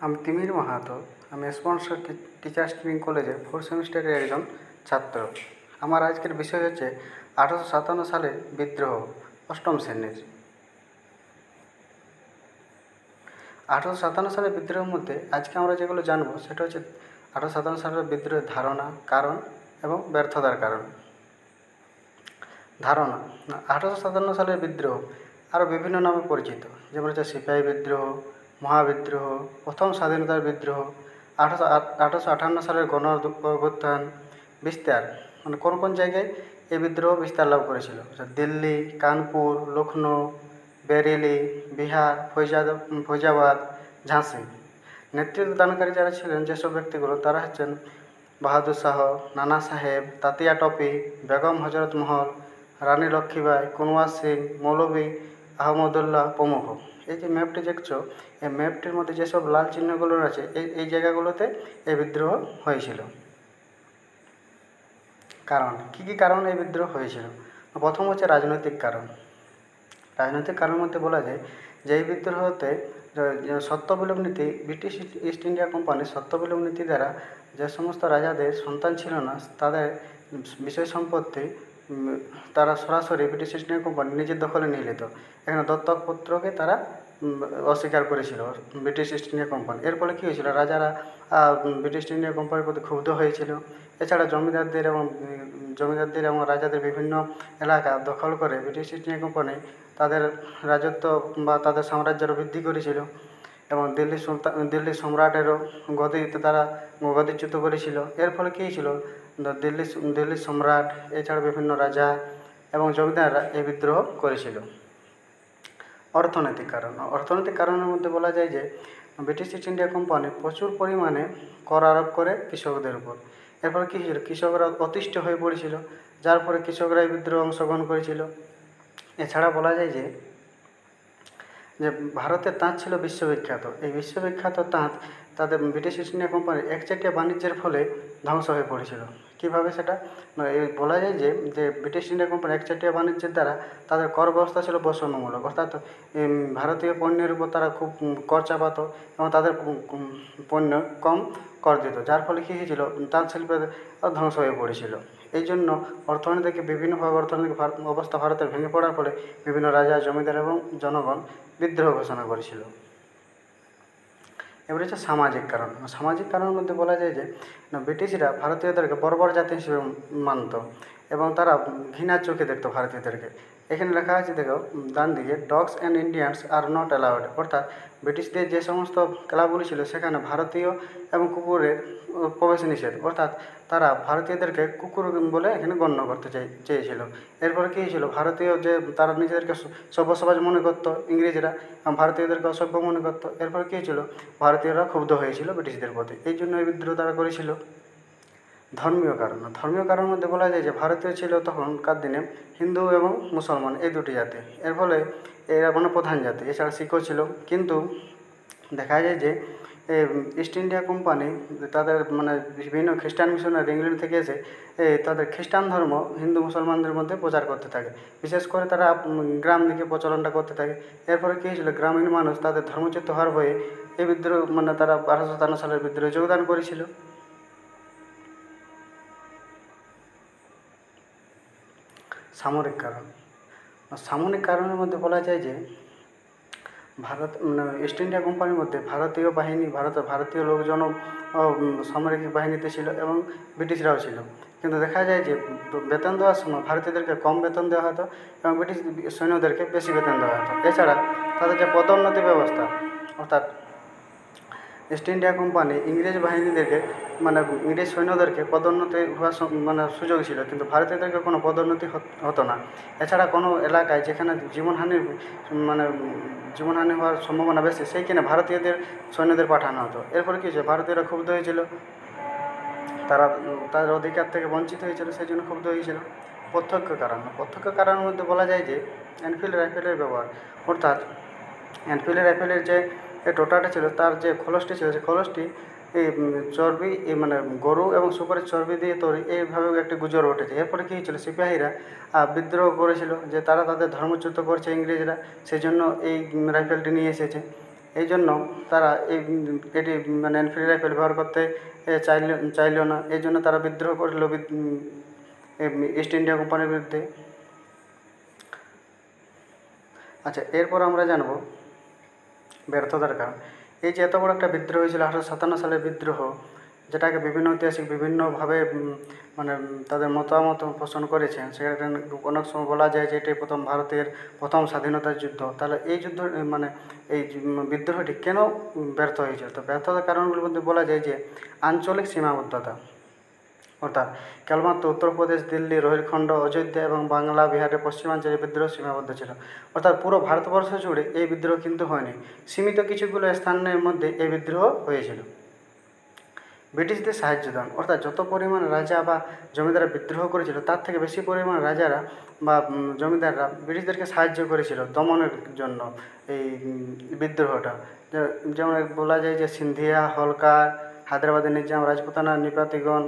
আমি তিমির মাহাতো। আমি sponsor teachers training কলেজের 4th সেমিস্টারের একজন ছাত্র। আমার আজকের বিষয় হচ্ছে 1857 সালের বিদ্রোহ, অষ্টম শ্রেণীর। 1857 সালের বিদ্রোহের মধ্যে আজকে আমরা যেগুলো জানবো সেটা হচ্ছে 1857 সালের বিদ্রোহের ধারণা, কারণ এবং ব্যর্থতার কারণ। ধারণা: 1857 সালের বিদ্রোহ আরও বিভিন্ন নামে পরিচিত, যেমন হচ্ছে সিপাহী বিদ্রোহ, মহাবিদ্রোহ, প্রথম স্বাধীনতার বিদ্রোহ, 1858 সালের গণ অভ্যুত্থান। বিস্তার মানে কোন কোন জায়গায় এই বিদ্রোহ বিস্তার লাভ করেছিল: দিল্লি, কানপুর, লখনৌ, বেরেলি, বিহার, ফৈজাবাদ, ঝাঁসি। নেতৃত্ব দানকারী যারা ছিলেন, যেসব ব্যক্তিগুলো, তারা হচ্ছেন বাহাদুর শাহ, নানা সাহেব, তাতিয়া টপি, বেগম হজরত মহল, রানী লক্ষ্মীবাই, কুনওয়ার সিং, মৌলভী আহমদুল্লাহ প্রমুখ। এই যে ম্যাপটি দেখছো, এই ম্যাপটির মধ্যে যেসব লাল চিহ্নগুলো আছে, এই জায়গাগুলোতে এই বিদ্রোহ হয়েছিল। কারণ কী কী কারণে এই বিদ্রোহ হয়েছিল? প্রথম হচ্ছে রাজনৈতিক কারণ। রাজনৈতিক কারণের মধ্যে বলা যায় যে এই বিদ্রোহতে সত্য বিলোপ নীতি, ব্রিটিশ ইস্ট ইন্ডিয়া কোম্পানির সত্য বিলোপ নীতি দ্বারা যে সমস্ত রাজাদের সন্তান ছিল না, তাদের বিষয় সম্পত্তি তারা সরাসরি ব্রিটিশ ইস্ট ইন্ডিয়া কোম্পানি নিজের দখলে নিয়ে নিত। এখানে দত্তক পুত্রকে তারা অস্বীকার করেছিল ব্রিটিশ ইস্ট ইন্ডিয়া কোম্পানি। এর ফলে কী হয়েছিল, রাজারা ব্রিটিশ ইস্ট ইন্ডিয়া কোম্পানির প্রতি ক্ষুব্ধ হয়েছিল। এছাড়া জমিদারদের এবং রাজাদের বিভিন্ন এলাকা দখল করে ব্রিটিশ ইস্ট ইন্ডিয়া কোম্পানি তাদের রাজত্ব বা তাদের সাম্রাজ্যের বৃদ্ধি করেছিল এবং দিল্লি সম্রাটেরও গদিতে তারা গদিচ্যুত করেছিল। এর ফলে কী হয়েছিল, দিল্লির সম্রাট, এছাড়া বিভিন্ন রাজা এবং জমিদাররা এই বিদ্রোহ করেছিল। অর্থনৈতিক কারণের মধ্যে বলা যায় যে ব্রিটিশ ইস্ট ইন্ডিয়া কোম্পানি প্রচুর পরিমাণে কর আরোপ করে কৃষকদের উপর। এরপর কী হয়েছিল, কৃষকরা অতিষ্ঠ হয়ে পড়েছিল, যার ফলে কৃষকরা এই বিদ্রোহে অংশগ্রহণ করেছিল। এছাড়া বলা যায় যে ভারতের তাঁত ছিল বিশ্ববিখ্যাত। এই বিশ্ববিখ্যাত তাঁত তাদের ব্রিটিশ ইস্ট ইন্ডিয়া কোম্পানির একচেটিয়া বাণিজ্যের ফলে ধ্বংস হয়ে পড়েছিল। কীভাবে সেটা বলা যায় যে ব্রিটিশ ইন্ডিয়া কোম্পানি একচেটিয়া বাণিজ্যের দ্বারা তাদের কর ব্যবস্থা ছিল বৈষম্যমূলক, অর্থাৎ ভারতীয় পণ্যের উপর তারা খুব কর চাপাত এবং তাদের পণ্য কম কর দিত, যার ফলে কী হয়েছিল, তাঁত শিল্পের ধ্বংস হয়ে পড়েছিল। এই জন্য বিভিন্নভাবে অর্থনৈতিক অবস্থা ভারতের ভেঙে পড়ার ফলে বিভিন্ন রাজা, জমিদার এবং জনগণ বিদ্রোহ ঘোষণা করেছিল। এবারে হচ্ছে সামাজিক কারণের মধ্যে বলা যায় যে ব্রিটিশরা ভারতীয়দেরকে বর্বর জাতি হিসেবে মানত এবং তারা ঘৃণার চোখে দেখতো ভারতীয়দেরকে। এখানে লেখা আছে, দেখো ডান দিকে, dogs and Indians are not allowed, অর্থাৎ ব্রিটিশদের যে সমস্ত ক্লাবগুলি ছিল সেখানে ভারতীয় এবং কুকুরের প্রবেশ নিষেধ, অর্থাৎ তারা ভারতীয়দেরকে কুকুর বলে এখানে গণ্য করতে চেয়েছিল। এরপরে কী হয়েছিল, ভারতীয় যে তারা নিজেদেরকে সভ্য সমাজ মনে করতো ইংরেজরা, ভারতীয়দেরকে অসভ্য মনে করতো। এরপরে কী হয়েছিল, ভারতীয়রা ক্ষুব্ধ হয়েছিল ব্রিটিশদের প্রতি, এই জন্য এই বিদ্রোহ তারা করেছিল। ধর্মীয় কারণের মধ্যে বলা যায় যে ভারতীয় ছিল তখনকার দিনে হিন্দু এবং মুসলমান, এই দুটি জাতি। এর ফলে এরা প্রধান জাতি, এছাড়া শিখও ছিল। কিন্তু দেখা যায় যে ইস্ট ইন্ডিয়া কোম্পানি তাদের বিভিন্ন খ্রিস্টান মিশনারি ইংল্যান্ড থেকে এসে তাদের খ্রিস্টান ধর্ম হিন্দু মুসলমানদের মধ্যে প্রচার করতে থাকে। বিশেষ করে তারা গ্রাম দিকে প্রচলনটা করতে থাকে। এরপরে কী হয়েছিল, গ্রামীণ মানুষ তাদের ধর্মচ্যুত হওয়ার ভয়ে এই বিদ্রোহ তারা 1857 সালের বিদ্রোহে যোগদান করেছিল। সামরিক কারণের মধ্যে বলা যায় যে ইস্ট ইন্ডিয়া কোম্পানির মধ্যে ভারতীয় লোকজনও সামরিক বাহিনীতে ছিল এবং ব্রিটিশরাও ছিল। কিন্তু দেখা যায় যে বেতন দেওয়ার সময় ভারতীয়দেরকে কম বেতন দেওয়া হতো এবং ব্রিটিশ সৈন্যদেরকে বেশি বেতন দেওয়া হতো। এছাড়া তাদের যে পদোন্নতি ব্যবস্থা, অর্থাৎ ইস্ট ইন্ডিয়া কোম্পানি ইংরেজ বাহিনীদেরকে ইংরেজ সৈন্যদেরকে পদোন্নতি হওয়ার সুযোগ ছিল, কিন্তু ভারতীয়দেরকে কোনো পদোন্নতি হতো না। এছাড়া কোনো এলাকায় যেখানে জীবনহানি হওয়ার সম্ভাবনা বেশি, সেইখানে ভারতীয়দের সৈন্যদের পাঠানো হতো। এরপরে কী হয়েছে, ভারতীয়রা ক্ষুব্ধ হয়েছিল, তারা তাদের অধিকার থেকে বঞ্চিত হয়েছিল, সেই জন্য ক্ষুব্ধ হয়েছিল। প্রত্যক্ষ কারণের মধ্যে বলা যায় যে এনফিল্ড রাইফেলের ব্যবহার, অর্থাৎ এনফিল্ড রাইফেলের যে টোটাটা ছিল, তার যে খোলসটি ছিল, সেই খোলসটি এই চর্বি গরু এবং শুকরের চর্বি দিয়ে তৈরি, এইভাবে একটি গুজব উঠেছে। এরপরে কী হয়েছিল, সিপাহীরা বিদ্রোহ করেছিল যে তারা তাদের ধর্মচ্যুত করছে ইংরেজরা, সেই জন্য এই রাইফেলটি নিয়ে এসেছে। এই জন্য তারা এটি মানে এনফিল্ড রাইফেল ব্যবহার করতে চাইল না। এই জন্য তারা বিদ্রোহ করল ইস্ট ইন্ডিয়া কোম্পানির বিরুদ্ধে। আচ্ছা, এরপর আমরা জানব ব্যর্থতার কারণ। এই যে এত বড় একটা বিদ্রোহ হয়েছিল 1857 সালের বিদ্রোহ, যেটাকে বিভিন্ন ঐতিহাসিক বিভিন্নভাবে মানে তাদের মতামত পোষণ করেছেন। সেখানে অনেক সময় বলা যায় যে এটি ভারতের প্রথম স্বাধীনতার যুদ্ধ। তাহলে এই যুদ্ধ মানে এই বিদ্রোহটি কেন ব্যর্থ হয়েছিল? তো ব্যর্থতার কারণগুলোর মধ্যে বলা যায় যে আঞ্চলিক সীমাবদ্ধতা, অর্থাৎ কেবলমাত্র উত্তরপ্রদেশ, দিল্লি, রোহিলখণ্ড, অযোধ্যা এবং বাংলা, বিহারের পশ্চিমাঞ্চলে বিদ্রোহ সীমাবদ্ধ ছিল। অর্থাৎ পুরো ভারতবর্ষ জুড়ে এই বিদ্রোহ কিন্তু হয়নি, সীমিত কিছুগুলো স্থানের মধ্যে এই বিদ্রোহ হয়েছিল। ব্রিটিশদের সাহায্য দান, অর্থাৎ যত পরিমাণ রাজা বা জমিদাররা বিদ্রোহ করেছিল তার থেকে বেশি পরিমাণ রাজারা বা জমিদাররা ব্রিটিশদেরকে সাহায্য করেছিল দমনের জন্য এই বিদ্রোহটা। যেমন বলা যায় যে সিন্ধিয়া, হোলকার, হায়দ্রাবাদের নিজাম, রাজপুতানা নিপাতিগণ,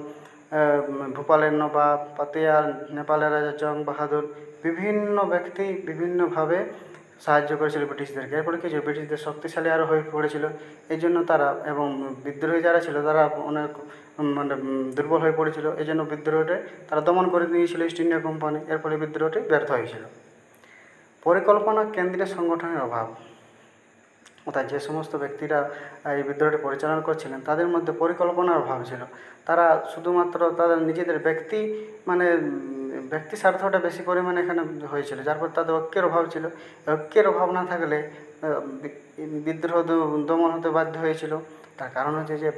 ভোপালের নবাব পাতিয়াল, নেপালের রাজা জং বাহাদুর, বিভিন্ন ব্যক্তি বিভিন্নভাবে সাহায্য করেছিল ব্রিটিশদেরকে। এরপরে কিছু ব্রিটিশদের শক্তিশালী আরও হয়ে পড়েছিল। এই জন্য তারা এবং বিদ্রোহী যারা ছিল তারা অনেক মানে দুর্বল হয়ে পড়েছিল। এই জন্য বিদ্রোহটি তারা দমন করে দিয়েছিল ইস্ট ইন্ডিয়া কোম্পানি। এর ফলে বিদ্রোহটি ব্যর্থ হয়েছিল। পরিকল্পনা, কেন্দ্রীয় সংগঠনের অভাব, অর্থাৎ যে সমস্ত ব্যক্তিরা এই বিদ্রোহটি পরিচালনা করছিলেন তাদের মধ্যে পরিকল্পনার অভাব ছিল। তারা শুধুমাত্র তাদের নিজেদের ব্যক্তি স্বার্থটা বেশি পরিমাণে এখানে হয়েছিল, যার ফলে তাদের ঐক্যের অভাব ছিল। ঐক্যের অভাব না থাকলে বিদ্রোহ দমন হতে বাধ্য হয়েছিল। তার কারণ হচ্ছে যে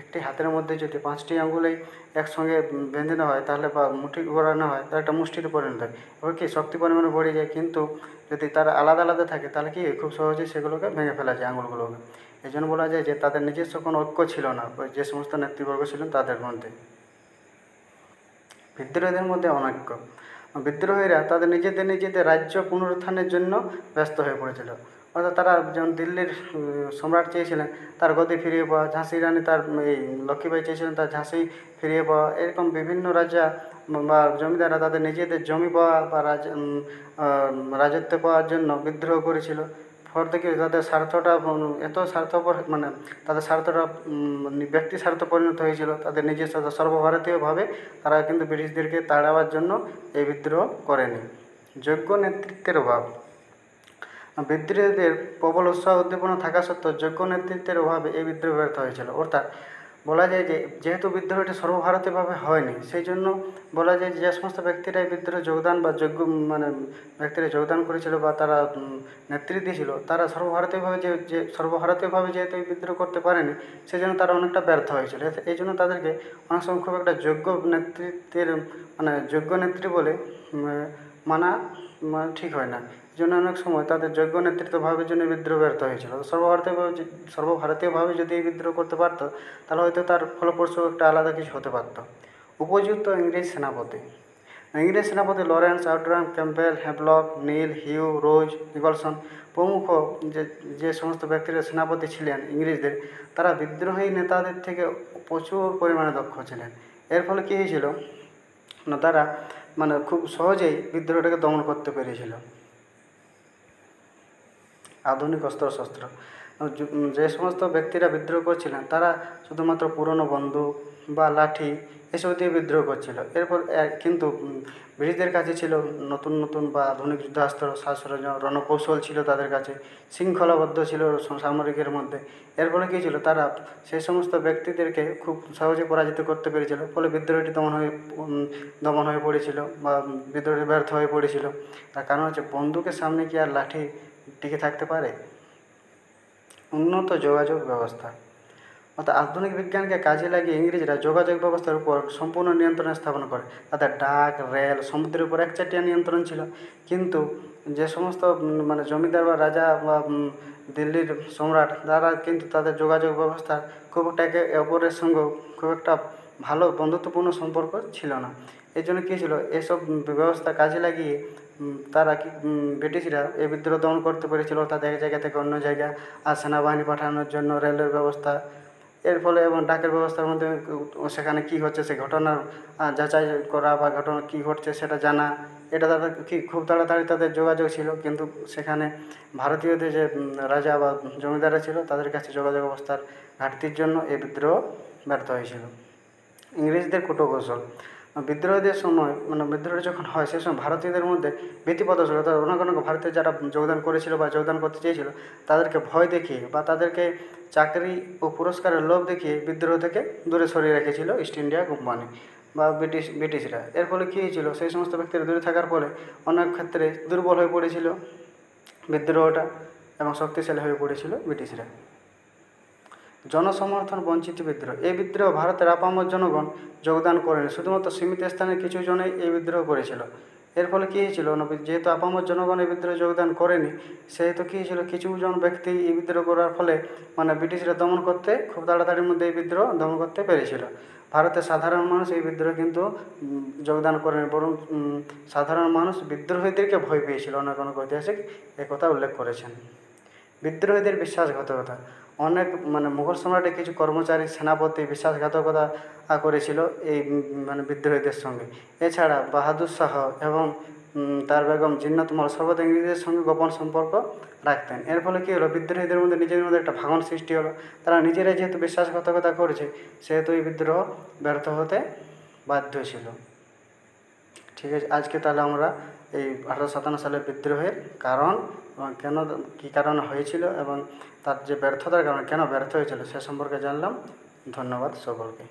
একটি হাতের মধ্যে যদি 5টি আঙুলেই একসঙ্গে বেঁধে নেওয়া হয় তাহলে বা মুঠি ঘোরানো হয় তাহলে একটা মুষ্টিতে পরিণত হয়। এবার কি শক্তি পরিমাণে বেড়ে যায়, কিন্তু যদি তারা আলাদা আলাদা থাকে তাহলে কি খুব সহজেই সেগুলোকে ভেঙে ফেলা যায় আঙুলগুলোকে। এই জন্য বলা যায় যে তাদের নিজস্ব কোনো ঐক্য ছিল না যে সমস্ত নেতৃবর্গ ছিলেন তাদের মধ্যে। বিদ্রোহীদের মধ্যে অনৈক্য, বিদ্রোহীরা তাদের নিজেদের রাজ্য পুনরুত্থানের জন্য ব্যস্ত হয়ে পড়েছিল। অর্থাৎ তারা যেমন দিল্লির সম্রাট চেয়েছিলেন তার গদি ফিরিয়ে পাওয়া, ঝাঁসি রানী তার এই লক্ষ্মীবাই চেয়েছিলেন তার ঝাঁসি ফিরিয়ে পাওয়া, এরকম বিভিন্ন রাজা বা জমিদাররা তাদের নিজেদের জমি পাওয়া বা রাজত্ব পাওয়ার জন্য বিদ্রোহ করেছিল। ফল থেকে তাদের স্বার্থটা এত স্বার্থপর তাদের স্বার্থটা ব্যক্তি স্বার্থ পরিণত হয়েছিল। তাদের নিজস্ব সর্বভারতীয়ভাবে তারা কিন্তু ব্রিটিশদেরকে তাড়াবার জন্য এই বিদ্রোহ করেনি। যোগ্য নেতৃত্বের অভাব, বিদ্রোহীদের প্রবল উৎসাহ উদ্দীপনা থাকা সত্ত্বেও যোগ্য নেতৃত্বের অভাবে এই বিদ্রোহ ব্যর্থ হয়েছিল। অর্থাৎ বলা যায় যে যেহেতু বিদ্রোহটি সর্বভারতীয়ভাবে হয়নি, সেই জন্য বলা যায় যে সমস্ত ব্যক্তিরা এই বিদ্রোহে যোগদান বা ব্যক্তিরা যোগদান করেছিল বা তারা নেতৃত্ব দিয়েছিল তারা সর্বভারতীয়ভাবে যেহেতু এই বিদ্রোহ করতে পারেনি, সেই জন্য তারা অনেকটা ব্যর্থ হয়েছিল। এই জন্য তাদেরকে অনেক সময় খুব একটা যোগ্য নেত্রী বলে মানা ঠিক হয় না। এই জন্য অনেক সময় তাদের যোগ্য নেতৃত্বভাবের জন্য বিদ্রোহ ব্যর্থ হয়েছিল। সর্বভারতীয়ভাবে যদি এই বিদ্রোহ করতে পারত তাহলে হয়তো তার ফলপ্রসূ একটা আলাদা কিছু হতে পারত। উপযুক্ত ইংরেজ সেনাপতি লরেন্স, আউটরাম, ক্যাম্পবেল, হ্যাভলক, নীল, হিউ, রোজ, নিকলসন প্রমুখ যে সমস্ত ব্যক্তিরা সেনাপতি ছিলেন ইংরেজদের, তারা বিদ্রোহী নেতাদের থেকে প্রচুর পরিমাণে দক্ষ ছিলেন। এর ফলে কী হয়েছিল না, তারা খুব সহজেই বিদ্রোহটাকে দমন করতে পেরেছিল। আধুনিক অস্ত্রশস্ত্র, যে সমস্ত ব্যক্তিরা বিদ্রোহ করছিলেন তারা শুধুমাত্র পুরনো বন্দুক বা লাঠি এসব দিয়ে বিদ্রোহ করছিল। এরপর কিন্তু ব্রিটিশদের কাছে ছিল নতুন নতুন বা আধুনিক যুদ্ধাস্ত্র, সাজসরঞ্জাম, রণকৌশল ছিল তাদের কাছে, শৃঙ্খলাবদ্ধ ছিল সামরিকের মধ্যে। এর ফলে কী ছিল, তারা সেই সমস্ত ব্যক্তিদেরকে খুব সহজে পরাজিত করতে পেরেছিল। ফলে বিদ্রোহটি দমন হয়ে পড়েছিল বা বিদ্রোহটি ব্যর্থ হয়ে পড়েছিল। তার কারণ হচ্ছে বন্দুকের সামনে কি আর লাঠি টিকে থাকতে পারে? উন্নত যোগাযোগ ব্যবস্থা, অর্থাৎ আধুনিক বিজ্ঞানকে কাজে লাগিয়ে ইংরেজরা যোগাযোগ ব্যবস্থার উপর সম্পূর্ণ নিয়ন্ত্রণ স্থাপন করে। তাদের ডাক, রেল, সমুদ্রের উপর একচাটিয়া নিয়ন্ত্রণ ছিল। কিন্তু যে সমস্ত জমিদার বা রাজা বা দিল্লির সম্রাট, তারা কিন্তু তাদের যোগাযোগ ব্যবস্থা খুব একটা একে অপরের সঙ্গে খুব একটা ভালো বন্ধুত্বপূর্ণ সম্পর্ক ছিল না। এই জন্য কী ছিল, এসব ব্যবস্থা কাজে লাগিয়ে তারা ব্রিটিশরা এই বিদ্রোহ দমন করতে পেরেছিল। অর্থাৎ এক জায়গা থেকে অন্য জায়গায় আর সেনাবাহিনী পাঠানোর জন্য রেলের ব্যবস্থা, এর ফলে এবং ডাকের ব্যবস্থার মধ্যে সেখানে কী হচ্ছে সে ঘটনার যাচাই করা বা ঘটনা কী ঘটছে সেটা জানা, এটা তাদের কি খুব তাড়াতাড়ি তাদের যোগাযোগ ছিল, কিন্তু সেখানে ভারতীয়দের যে রাজা বা জমিদাররা ছিল তাদের কাছে যোগাযোগ ব্যবস্থার ঘাটতির জন্য এই বিদ্রোহ ব্যর্থ হয়েছিল। ইংরেজদের কূটকৌশল, বিদ্রোহীদের সময় বিদ্রোহ যখন হয় সে সময় ভারতীয়দের মধ্যে ভীতি প্রদর্শন অর্থাৎ অনেক ভারতীয় যারা যোগদান করেছিল বা যোগদান করতে চেয়েছিল তাদেরকে ভয় দেখিয়ে বা তাদেরকে চাকরি ও পুরস্কারের লোভ দেখিয়ে বিদ্রোহ থেকে দূরে সরিয়ে রেখেছিল ইস্ট ইন্ডিয়া কোম্পানি বা ব্রিটিশরা। এর ফলে কী হয়েছিল, সেই সমস্ত ব্যক্তিরা দূরে থাকার ফলে অনেক ক্ষেত্রে দুর্বল হয়ে পড়েছিল বিদ্রোহটা এবং শক্তিশালী হয়ে পড়েছিল ব্রিটিশরা। জনসমর্থন বঞ্চিত বিদ্রোহ, এই বিদ্রোহ ভারতের আপামর জনগণ যোগদান করেনি, শুধুমাত্র সীমিত স্থানের কিছু জনেই এই বিদ্রোহ করেছিল। এর ফলে কী হয়েছিল, যেহেতু আপামর জনগণ এই বিদ্রোহে যোগদান করেনি সেহেতু কী হয়েছিল, কিছুজন ব্যক্তি এই বিদ্রোহ করার ফলে ব্রিটিশরা দমন করতে খুব তাড়াতাড়ির মধ্যে এই বিদ্রোহ দমন করতে পেরেছিল। ভারতের সাধারণ মানুষ এই বিদ্রোহে কিন্তু যোগদান করেনি, বরং সাধারণ মানুষ বিদ্রোহীদেরকে ভয় পেয়েছিল। অনেক ঐতিহাসিক একথা উল্লেখ করেছেন। বিদ্রোহীদের বিশ্বাসঘাতকতা, অনেক মুঘল সম্রাটের কিছু কর্মচারী সেনাপতি বিশ্বাসঘাতকতা করেছিল এই বিদ্রোহীদের সঙ্গে। এছাড়া বাহাদুর শাহ এবং তার বেগম জিন্নাত মহল সর্বদা ইংরেজদের সঙ্গে গোপন সম্পর্ক রাখতেন। এর ফলে কী হলো, বিদ্রোহীদের মধ্যে নিজেদের মধ্যে একটা ভাঙন সৃষ্টি হলো। তারা নিজেরাই যেহেতু বিশ্বাসঘাতকতা করেছে সেহেতু এই বিদ্রোহ ব্যর্থ হতে বাধ্য ছিল। ঠিক আছে, আজকে তাহলে আমরা এই 1857 সালের বিদ্রোহের কারণ এবং কেন কী কারণে হয়েছিল এবং তার যে ব্যর্থতার কারণে কেন ব্যর্থ হয়েছিল সে সম্পর্কে জানলাম। ধন্যবাদ সকলকে।